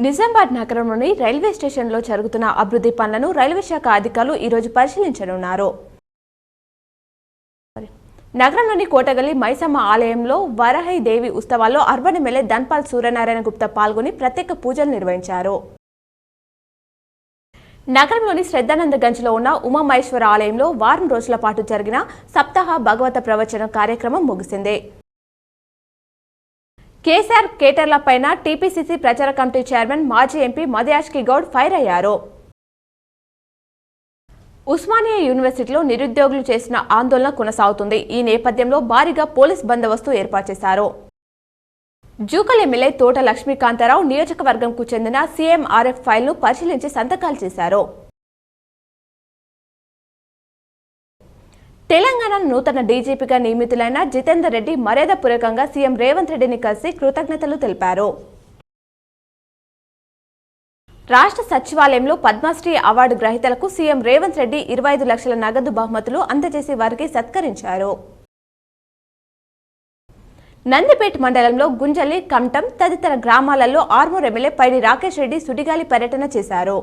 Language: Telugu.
నిజామాబాద్ నగరంలోని రైల్వే స్టేషన్లో జరుగుతున్న అభివృద్ధి పనులను రైల్వే శాఖ అధికారులు ఈ రోజు పరిశీలించనున్నారు. నగరంలోని కోటగల్లి మైసమ్మ ఆలయంలో వరాహి దేవి ఉత్సవాల్లో అర్బన్ ఎమ్మెల్యే ధన్పాల్ సూర్యనారాయణ గుప్తా పాల్గొని ప్రత్యేక పూజలు నిర్వహించారు. నగరంలోని శ్రద్ధానందగంజ్లో ఉన్న ఉమామహేశ్వర ఆలయంలో వారం రోజుల పాటు జరిగిన సప్తాహ భగవత ప్రవచనం కార్యక్రమం ముగిసింది. కేసీఆర్ కేటర్లపైన టీపీసీసీ ప్రచార కమిటీ చైర్మన్ మాజీ ఎంపీ మధుయాష్కి గౌడ్ ఫైర్ అయ్యారు. ఉస్మానియా యూనివర్సిటీలో నిరుద్యోగులు చేసిన ఆందోళన కొనసాగుతుంది. ఈ నేపథ్యంలో భారీగా పోలీస్ బందోబస్తు ఏర్పాటు చేశారు. జూకల్ ఎమ్మెల్యే తోట లక్ష్మీకాంతారావు నియోజకవర్గంకు చెందిన సీఎంఆర్ఎఫ్ ఫైల్ను పరిశీలించి సంతకాలు చేశారు. తెలంగాణ నూతన డీజీపీగా నియమితులైన జితేందర్ రెడ్డి మర్యాదపూర్వకంగా సీఎం రేవంత్ రెడ్డిని కలిసి కృతజ్ఞతలు తెలిపారు. రాష్ట్ర సచివాలయంలో పద్మశ్రీ అవార్డు గ్రహీతలకు సీఎం రేవంత్ రెడ్డి 25 లక్షల నగదు బహుమతులు అందజేసి వారికి సత్కరించారు. నందిపేట మండలంలో గుంజలి, కంటం తదితర గ్రామాలలో ఆర్మూర్ ఎమ్మెల్యే పైడి రాకేష్ రెడ్డి సుడిగాలి పర్యటన చేశారు.